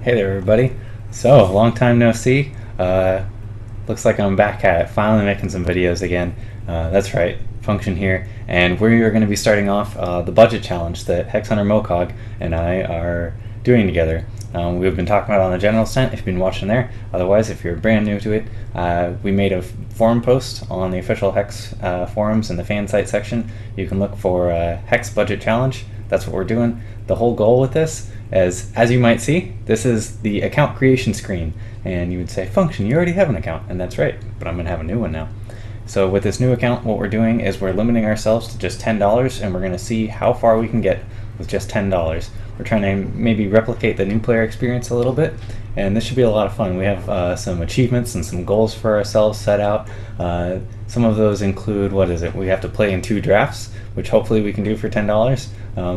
Hey there, everybody. So, long time no see. Looks like I'm back at it, finally making some videos again. That's right, Function here. And we are going to be starting off the budget challenge that Hex Hunter Mocog and I are doing together. We've been talking about it on the general stent if you've been watching there. Otherwise, if you're brand new to it, we made a forum post on the official Hex forums in the fan site section. You can look for Hex Budget Challenge. That's what we're doing. The whole goal with this is, as you might see, this is the account creation screen. And you would say, Function, you already have an account. And that's right, but I'm going to have a new one now. So with this new account, what we're doing is we're limiting ourselves to just $10, and we're going to see how far we can get with just $10. We're trying to maybe replicate the new player experience a little bit, and this should be a lot of fun. We have some achievements and some goals for ourselves set out. Some of those include, we have to play in 2 drafts, which hopefully we can do for $10.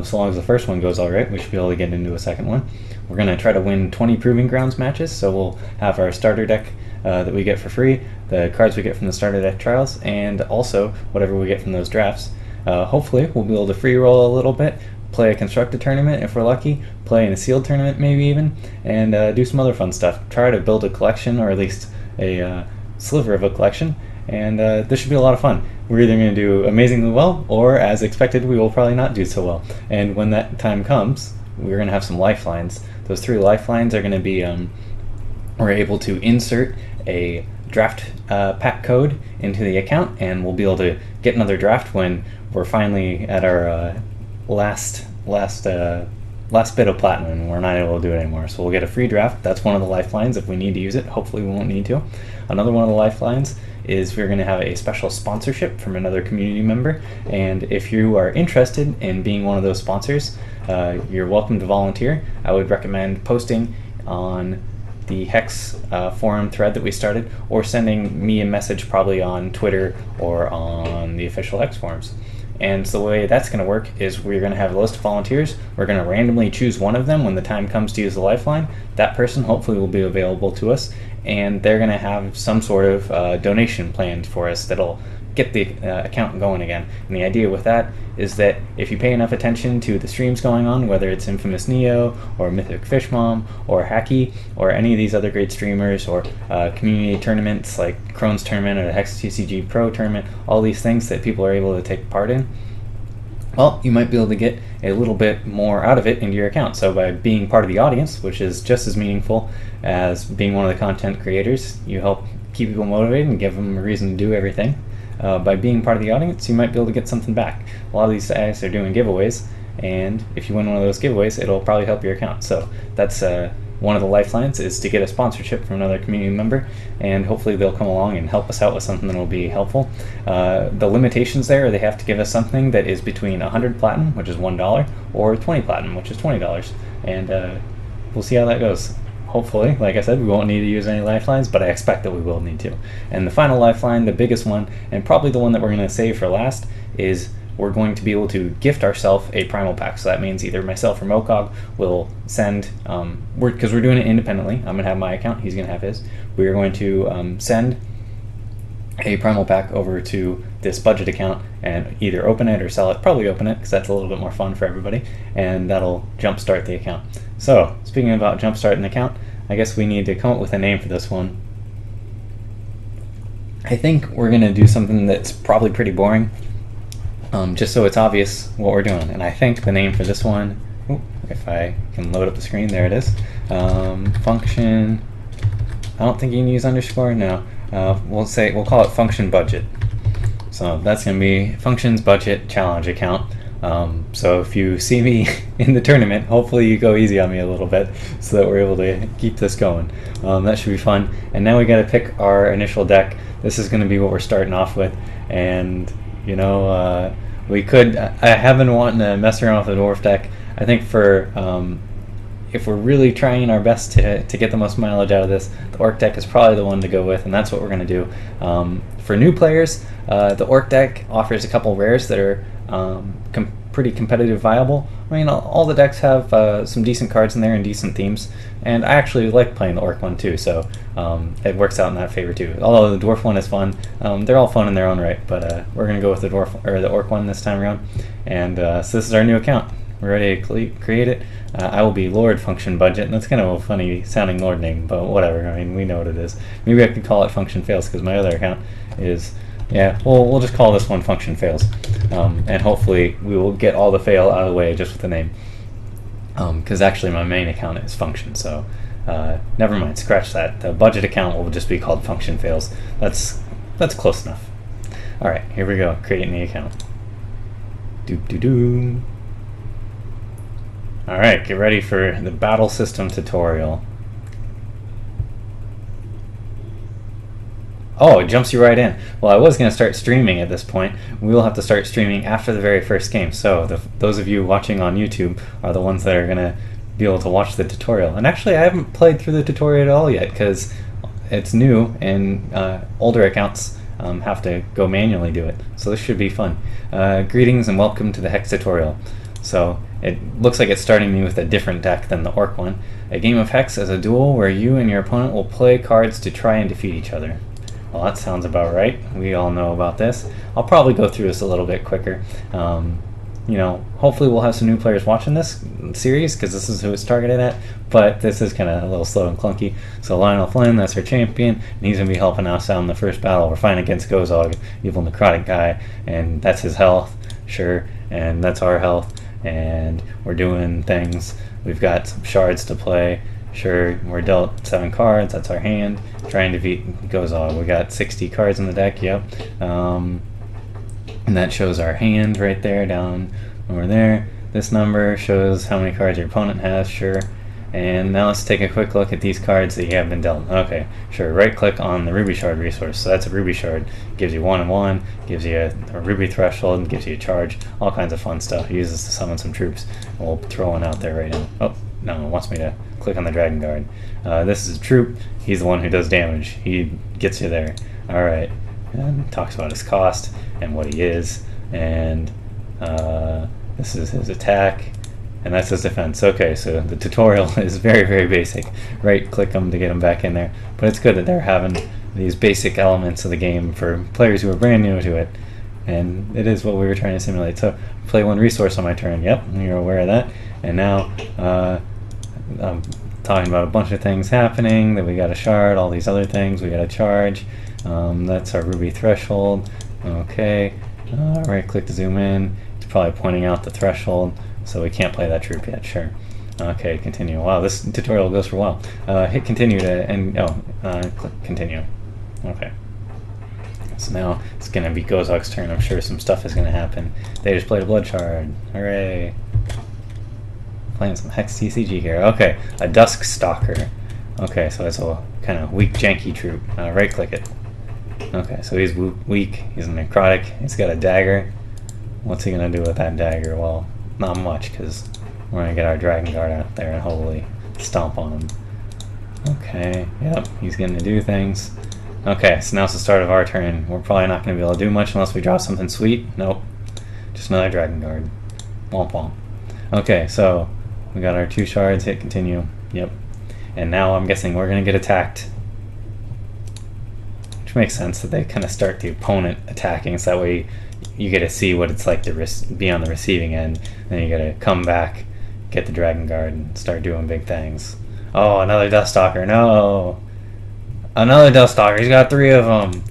So long as the first one goes all right, we should be able to get into a second one. We're going to try to win 20 Proving Grounds matches, so we'll have our starter deck that we get for free, the cards we get from the starter deck trials, and also whatever we get from those drafts. Hopefully we'll be able to free roll a little bit, play a constructed tournament if we're lucky, play in a sealed tournament maybe even, and do some other fun stuff. Try to build a collection, or at least a sliver of a collection, and this should be a lot of fun. We're either going to do amazingly well, or as expected, we will probably not do so well. And when that time comes, we're going to have some lifelines. Those 3 lifelines are going to be, we're able to insert a draft pack code into the account, and we'll be able to get another draft when we're finally at our last bit of platinum and we're not able to do it anymore. So we'll get a free draft. That's one of the lifelines if we need to use it. Hopefully we won't need to. Another one of the lifelines is we're going to have a special sponsorship from another community member, and if you are interested in being one of those sponsors, you're welcome to volunteer. I would recommend posting on the Hex forum thread that we started, or sending me a message probably on Twitter or on the official Hex forums. And so the way that's going to work is we're going to have a list of volunteers. We're going to randomly choose one of them when the time comes to use the lifeline. That person hopefully will be available to us, and they're going to have some sort of donation planned for us that'll get the account going again. And the idea with that is that if you pay enough attention to the streams going on, whether it's Infamous Neo or Mythic Fishmom or Hacky or any of these other great streamers, or community tournaments like Crohn's Tournament or the Hex TCG Pro Tournament, all these things that people are able to take part in, well, you might be able to get a little bit more out of it into your account. So by being part of the audience, which is just as meaningful as being one of the content creators, you help keep people motivated and give them a reason to do everything. By being part of the audience, you might be able to get something back. A lot of these guys are doing giveaways, and if you win one of those giveaways, it'll probably help your account. So that's one of the lifelines, is to get a sponsorship from another community member, and hopefully they'll come along and help us out with something that will be helpful. The limitations there are they have to give us something that is between 100 platinum, which is $1, or 20 platinum, which is $20, and we'll see how that goes. Hopefully, like I said, we won't need to use any lifelines, but I expect that we will need to. And the final lifeline, the biggest one, and probably the one that we're going to save for last, is we're going to be able to gift ourselves a primal pack. So that means either myself or Mocog will send, because we're doing it independently. I'm going to have my account, he's going to have his. We're going to send a primal pack over to this budget account and either open it or sell it. Probably open it, because that's a little bit more fun for everybody, and that'll jumpstart the account. So, speaking about jumpstart an account, I guess we need to come up with a name for this one. I think we're going to do something that's probably pretty boring, just so it's obvious what we're doing. And I think the name for this one, if I can load up the screen, there it is. Function, I don't think you can use underscore, no. We'll call it Function Budget. So that's going to be Function's Budget Challenge account. So if you see me in the tournament, hopefully you go easy on me a little bit so that we're able to keep this going. That should be fun. And now we got to pick our initial deck. This is going to be what we're starting off with, and you know, I have been wanting to mess around with the dwarf deck. I think for if we're really trying our best to get the most mileage out of this, the orc deck is probably the one to go with, and that's what we're going to do. For new players, the orc deck offers a couple rares that are pretty competitive viable. I mean, all the decks have some decent cards in there and decent themes, and I actually like playing the orc one too, so it works out in that favor too. Although the dwarf one is fun, they're all fun in their own right, but we're going to go with the orc one this time around, and so this is our new account. we're ready to create it. I will be Lord Function Budget, and that's kind of a funny sounding Lord name, but whatever. I mean, we know what it is. Maybe I could call it FunktionFails because my other account is, yeah, we'll just call this one FunktionFails. And hopefully we will get all the fail out of the way just with the name. Because actually my main account is Function, so never mind, scratch that. The budget account will just be called FunktionFails. That's close enough. Alright, here we go, creating the account. Doop-doo-doo. Alright, get ready for the battle system tutorial. Oh, it jumps you right in. Well, I was going to start streaming at this point. We will have to start streaming after the very first game. So those of you watching on YouTube are the ones that are going to be able to watch the tutorial. And actually, I haven't played through the tutorial at all yet because it's new and older accounts have to go manually do it. So this should be fun. Greetings and welcome to the Hex tutorial. So it looks like it's starting me with a different deck than the Orc one. A game of Hex is a duel where you and your opponent will play cards to try and defeat each other. Well, that sounds about right. We all know about this. I'll probably go through this a little bit quicker. You know, hopefully we'll have some new players watching this series because this is who it's targeted at, but this is kind of a little slow and clunky. So Lionel Flynn, that's our champion, and he's going to be helping us out in the first battle. We're fighting against Gozog, evil necrotic guy, and that's his health, sure, and that's our health, and we're doing things. We've got some shards to play. Sure, we're dealt 7 cards, that's our hand. Trying to defeat Gozog. We got 60 cards in the deck, yep. And that shows our hand right there, down over there. This number shows how many cards your opponent has, sure. And now let's take a quick look at these cards that you have been dealt. Okay, sure, right click on the Ruby Shard resource. So that's a Ruby Shard. Gives you 1 and 1, gives you a Ruby Threshold, gives you a charge, all kinds of fun stuff. It uses to summon some troops. We'll throw one out there right now. Oh, no, it wants me to click on the Dragon Guard. This is a troop. He's the one who does damage. He gets you there. Alright, and talks about his cost and what he is. And this is his attack. And that's his defense. Okay, so the tutorial is very, very basic. Right-click them to get them back in there. But it's good that they're having these basic elements of the game for players who are brand new to it. And it is what we were trying to simulate. So, play 1 resource on my turn. Yep, you're aware of that. And now, I'm talking about a bunch of things happening. That we got a shard, all these other things. We got a charge. That's our Ruby Threshold. Okay. Right-click to zoom in. It's probably pointing out the threshold. So we can't play that troop yet, sure. Okay, continue. Wow, this tutorial goes for a while. Hit continue to end. Click continue. Okay. So now it's going to be Gozog's turn. I'm sure some stuff is going to happen. They just played a blood shard. Hooray. Playing some Hex TCG here. Okay, a Dusk Stalker. Okay, so it's a kind of weak, janky troop. Right click it. Okay, so he's weak. He's a necrotic. He's got a dagger. What's he going to do with that dagger? Well, not much, because we're going to get our Dragon Guard out there and hopefully stomp on him. Okay, yep, he's getting to do things. Okay, so now it's the start of our turn. We're probably not going to be able to do much unless we draw something sweet. Nope. Just another Dragon Guard. Womp womp. Okay, so we got our 2 shards, hit continue. Yep. And now I'm guessing we're going to get attacked. Which makes sense that they kind of start the opponent attacking, so that way you get to see what it's like to be on the receiving end. Then you got to come back, get the Dragon Guard, and start doing big things. Oh, another Duststalker. No! Another Duststalker. He's got 3 of them.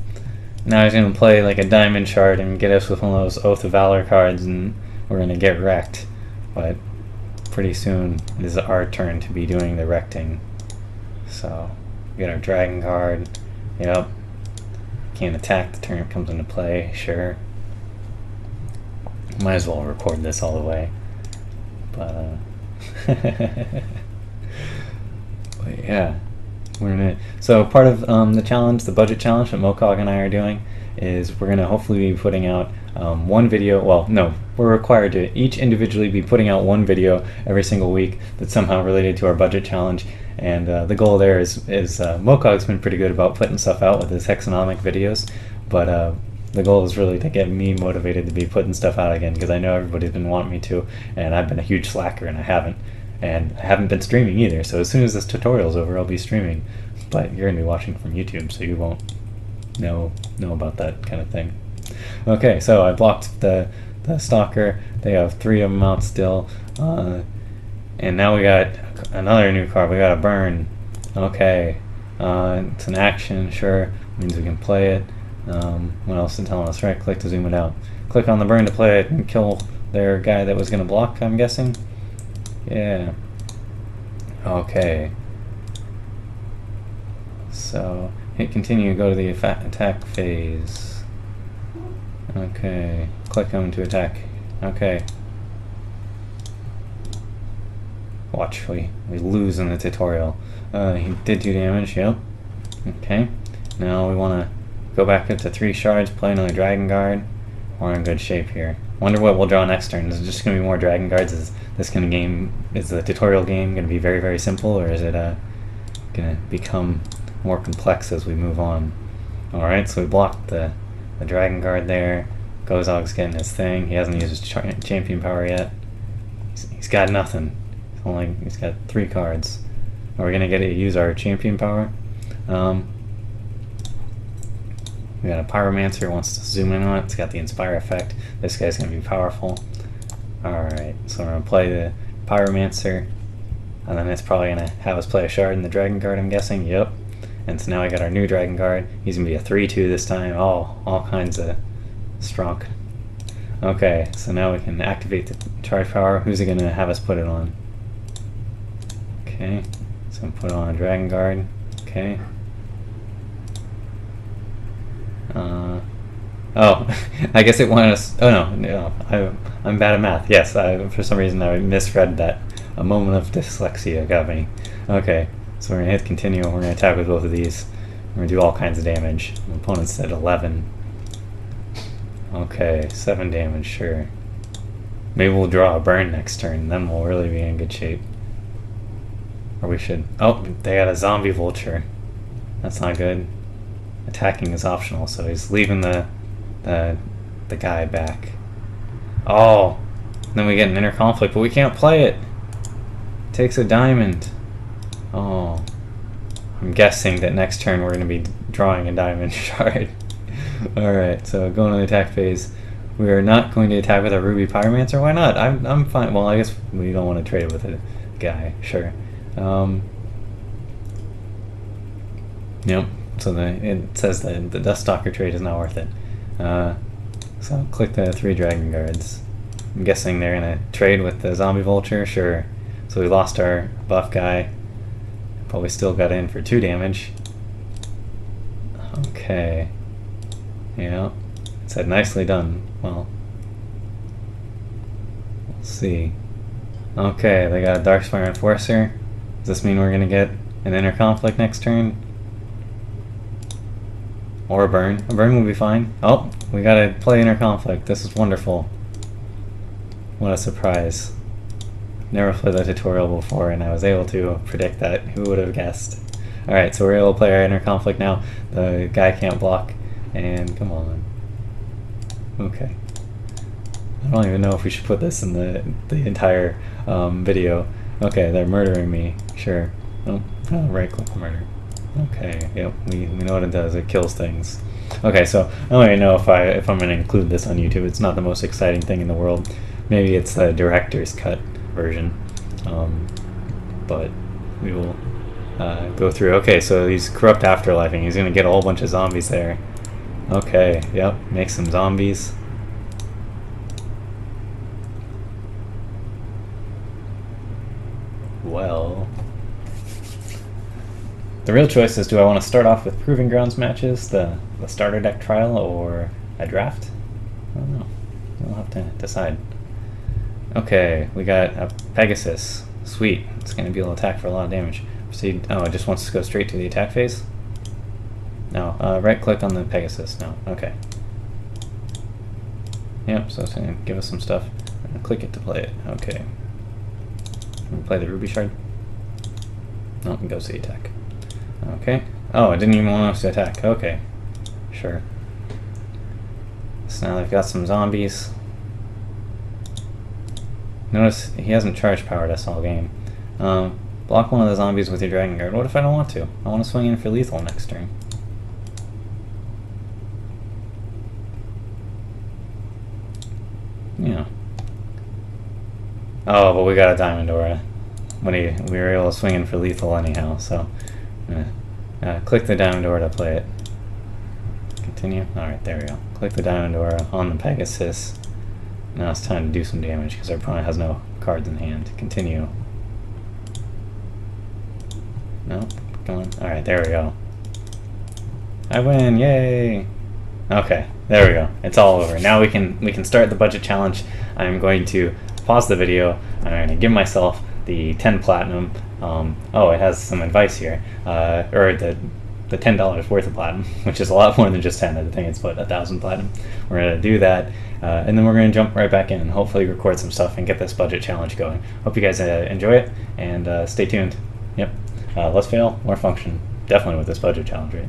Now he's going to play like a Diamond Shard and get us with one of those Oath of Valor cards, and we're going to get wrecked. But pretty soon it is our turn to be doing the wrecking. So, we get our Dragon Guard. Yep. Can't attack the turn it comes into play. Sure. Might as well record this all the way. But, but yeah. So part of the challenge, the budget challenge that Mokog and I are doing, is we're going to hopefully be putting out 1 video. Well, no, we're required to each individually be putting out 1 video every single week that's somehow related to our budget challenge. And the goal there is Mokog's been pretty good about putting stuff out with his hexonomic videos, but the goal is really to get me motivated to be putting stuff out again, because I know everybody's been wanting me to, and I've been a huge slacker and I haven't. And I haven't been streaming either, so as soon as this tutorial's over, I'll be streaming. But you're going to be watching from YouTube, so you won't know about that kind of thing. Okay, so I blocked the the Stalker. They have 3 of them out still. And now we got another new card. We got a burn. Okay. It's an action, sure. Means we can play it. What else is telling us? Right click to zoom it out. Click on the burn to play it and kill their guy that was going to block, I'm guessing. Yeah. Okay. So, hit continue, go to the attack phase. Okay. Click him to attack. Okay. Watch, we lose in the tutorial. He did 2 damage, yep. Okay. Now we want to go back up to 3 shards, play another Dragon Guard. We're in good shape here. Wonder what we'll draw next turn. Is it just going to be more Dragon Guards? Is this kind of game, is the tutorial game going to be very, very simple, or is it going to become more complex as we move on? Alright, so we blocked the Dragon Guard there. Gozog's getting his thing. He hasn't used his champion power yet. He's got nothing. He's got 3 cards. Are we going to get to use our champion power? We got a Pyromancer who wants to zoom in on it. It's got the Inspire effect. This guy's going to be powerful. Alright, so we're going to play the Pyromancer. And then it's probably going to have us play a shard in the Dragon Guard, I'm guessing. Yep. And so now we got our new Dragon Guard. He's going to be a 3-2 this time. All kinds of strong. Okay, so now we can activate the charge power. Who's it going to have us put it on? Okay, so I'm put it on a Dragon Guard. Okay. Oh, I guess it wanted us. Oh no, I'm bad at math. Yes, for some reason I misread that. A moment of dyslexia got me. Okay, so we're gonna hit continue. We're gonna attack with both of these. We're gonna do all kinds of damage. My opponent said 11. Okay, 7 damage, sure. Maybe we'll draw a burn next turn, then we'll really be in good shape. Or we should. Oh, they got a zombie vulture. That's not good. Attacking is optional, so he's leaving the guy back. Oh, then we get an inner conflict, but we can't play it. Takes a diamond. Oh, I'm guessing that next turn we're going to be drawing a diamond shard. Alright, so going to the attack phase. We are not going to attack with a Ruby Pyromancer. Why not? I'm fine. Well, I guess we don't want to trade it with a guy. Sure. Yep. So it says that the Dust Stalker trade is not worth it. So click the 3 Dragon Guards. I'm guessing they're going to trade with the Zombie Vulture. Sure. So we lost our buff guy, but we still got in for 2 damage. Okay. Yeah. It said nicely done. Well, we'll see. Okay, they got a Darkspire Enforcer. Does this mean we're going to get an inner conflict next turn? Or a burn. A burn will be fine. Oh, we got to play inner conflict. This is wonderful. What a surprise. Never played the tutorial before, and I was able to predict that. Who would have guessed? Alright, so we're able to play our inner conflict now. The guy can't block. And come on. Okay. I don't even know if we should put this in the entire video. Okay, they're murdering me. Sure. Oh, right click murder. Okay, yep, we know what it does. It kills things. Okay, so I don't even know if I'm going to include this on YouTube. It's not the most exciting thing in the world. Maybe it's the director's cut version. But we will go through. Okay, so he's corrupt afterlifing. He's going to get a whole bunch of zombies there. Okay, yep, make some zombies. Well, the real choice is, do I want to start off with Proving Grounds matches, the starter deck trial, or a draft? I don't know. We'll have to decide. Okay, we got a Pegasus. Sweet. It's going to be able to attack for a lot of damage. Proceed. Oh, it just wants to go straight to the attack phase? No. Right click on the Pegasus. No. Okay. Yep, so it's going to give us some stuff. I'm going to click it to play it. Okay. Can we play the Ruby Shard? No, it goes to the attack. Okay. Oh, it didn't even want us to attack. Okay. Sure. So now they've got some zombies. Notice he hasn't charge powered us all game. Block one of the zombies with your Dragon Guard. What if I don't want to? I want to swing in for lethal next turn. Oh, but we got a diamond aura. We were able to swing in for lethal anyhow, so click the diamond aura to play it. Continue. Alright, there we go. Click the diamond aura on the Pegasus. Now it's time to do some damage because our opponent has no cards in hand. Continue. No, come on. Alright, there we go. I win, yay! Okay, there we go. It's all over. Now we can start the budget challenge. I'm going to pause the video. I'm going to give myself the 10 platinum. Oh, it has some advice here. Or the $10 worth of platinum, which is a lot more than just 10. I think it's about 1,000 platinum. We're going to do that, and then we're going to jump right back in and hopefully record some stuff and get this budget challenge going. Hope you guys enjoy it, and stay tuned. Yep. Let's fail, more function. Definitely with this budget challenge, right?